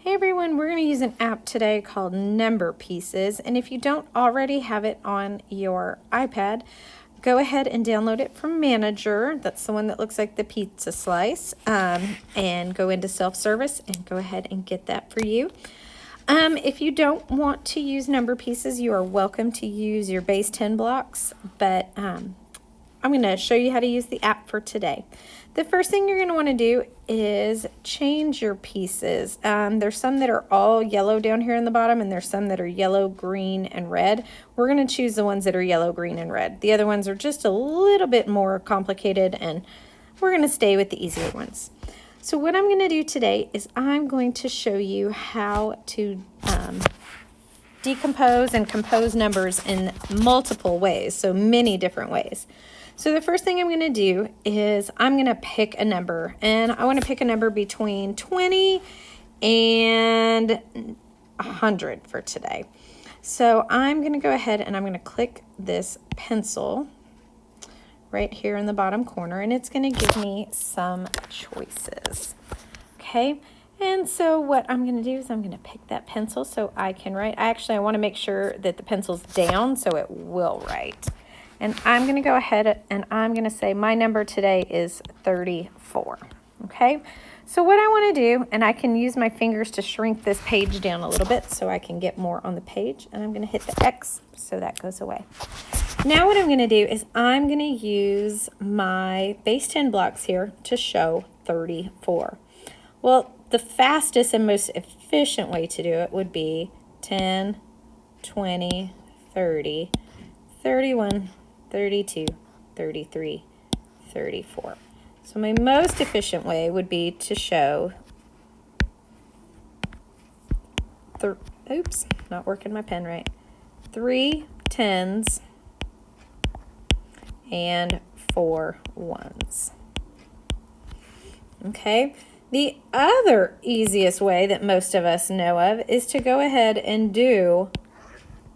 Hey everyone, we're going to use an app today called Number Pieces, and if you don't already have it on your iPad, go ahead and download it from Manager. That's the one that looks like the pizza slice, and go into self-service and go ahead and get that for you. If you don't want to use Number Pieces, you are welcome to use your base 10 blocks, but I'm going to show you how to use the app for today. The first thing you're going to want to do is change your pieces. There's some that are all yellow down here in the bottom, and there's some that are yellow, green, and red. We're going to choose the ones that are yellow, green, and red. The other ones are just a little bit more complicated, and we're going to stay with the easier ones. So what I'm going to do today is I'm going to show you how to decompose and compose numbers in multiple ways, so many different ways. So the first thing I'm going to do is I'm going to pick a number, and I want to pick a number between 20 and 100 for today. So I'm going to go ahead and I'm going to click this pencil right here in the bottom corner, and it's going to give me some choices. Okay, and so what I'm going to do is I'm going to pick that pencil so I can write. I want to make sure that the pencil's down so it will write. And I'm going to go ahead and I'm going to say my number today is 34. Okay, so what I want to do, and I can use my fingers to shrink this page down a little bit so I can get more on the page, and I'm going to hit the X so that goes away. Now what I'm going to do is I'm going to use my base 10 blocks here to show 34. Well, the fastest and most efficient way to do it would be 10, 20, 30, 31, 32, 33, 34. So my most efficient way would be to show, oops, not working my pen right, 3 10s and 4 1s. Okay, the other easiest way that most of us know of is to go ahead and do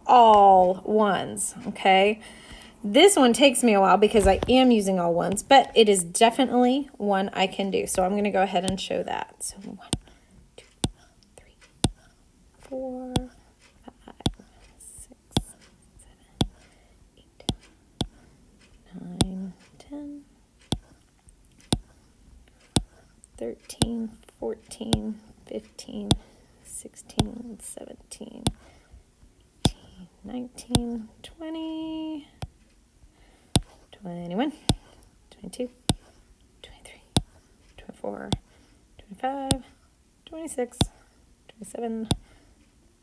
all ones, okay? This one takes me a while because I am using all ones, but it is definitely one I can do. So I'm going to go ahead and show that. So 1, 2, 3, 4, 5, 6, 7, 8, 9, 10, 13, 14, 15, 16, 17, 18, 19, 20, 21, 22, 23, 24, 25, 26, 27,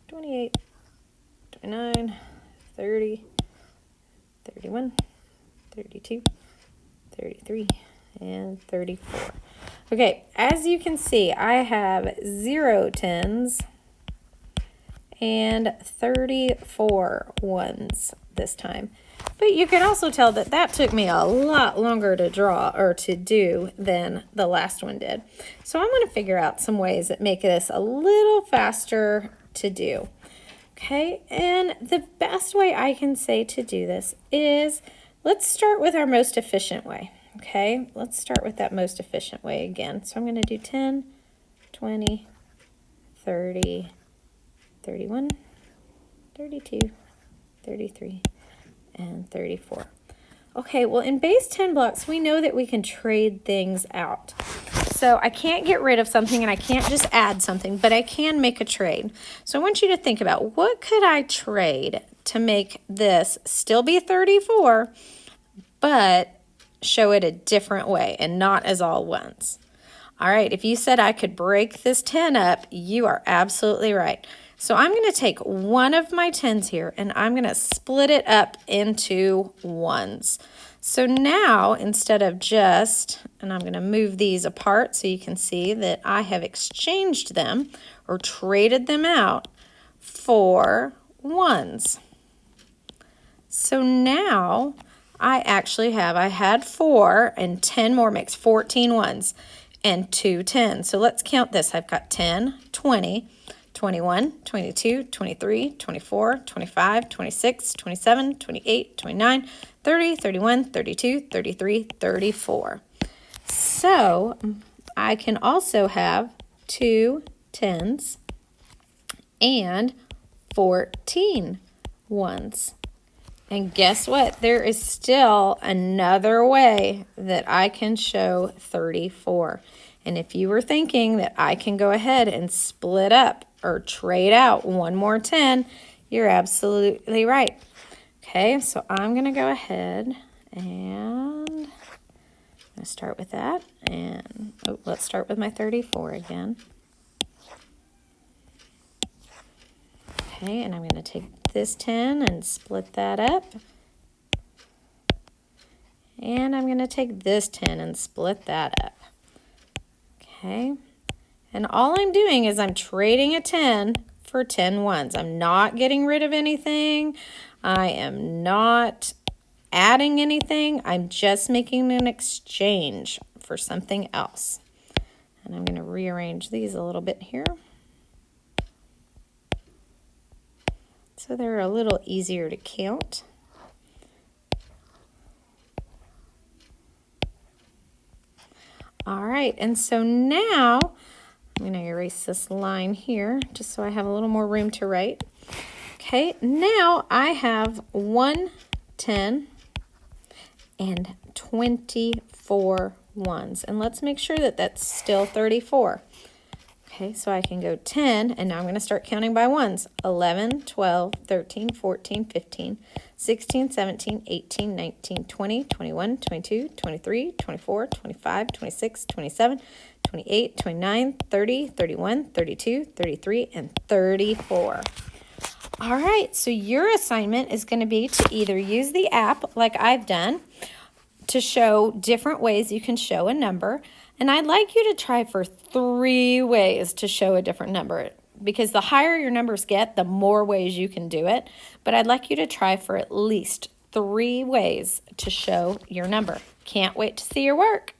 28, 29, 30, 31, 32, 33, and 34. Okay, as you can see, I have 0 10s and 34 1s this time. But you can also tell that that took me a lot longer to draw or to do than the last one did. So I'm going to figure out some ways that make this a little faster to do. Okay, and the best way I can say to do this is let's start with our most efficient way. Okay, let's start with that most efficient way again. So I'm going to do 10, 20, 30, 31, 32, 33, and 34. Okay, well in base 10 blocks, we know that we can trade things out. So I can't get rid of something and I can't just add something, but I can make a trade. So I want you to think about what could I trade to make this still be 34, but show it a different way and not as all ones. All right, if you said I could break this 10 up, you are absolutely right. So I'm going to take one of my 10s here and I'm going to split it up into ones. So now instead of just, and I'm going to move these apart so you can see that I have exchanged them or traded them out for ones. So now I had 4 and 10 more makes 14 ones and 2 10s. So let's count this. I've got 10, 20, 21, 22, 23, 24, 25, 26, 27, 28, 29, 30, 31, 32, 33, 34. So I can also have 2 10s and 14 ones. And guess what? There is still another way that I can show 34. And if you were thinking that I can go ahead and split up or trade out one more 10, you're absolutely right. Okay, so I'm going to go ahead and I'm going to start with that. And let's start with my 34 again. Okay, and I'm going to take this 10 and split that up. And I'm going to take this 10 and split that up. Okay, and all I'm doing is I'm trading a 10 for 10 ones. I'm not getting rid of anything. I am not adding anything. I'm just making an exchange for something else. And I'm going to rearrange these a little bit here, so they're a little easier to count. All right, and so now I'm going to erase this line here just so I have a little more room to write. Okay, now I have 1 10 and 24 ones. And let's make sure that that's still 34. Okay, so I can go 10, and now I'm going to start counting by ones. 11, 12, 13, 14, 15, 16, 17, 18, 19, 20, 21, 22, 23, 24, 25, 26, 27, 28, 29, 30, 31, 32, 33, and 34. All right, so your assignment is going to be to either use the app like I've done to show different ways you can show a number. And I'd like you to try for 3 ways to show a different number, because the higher your numbers get, the more ways you can do it. But I'd like you to try for at least 3 ways to show your number. Can't wait to see your work.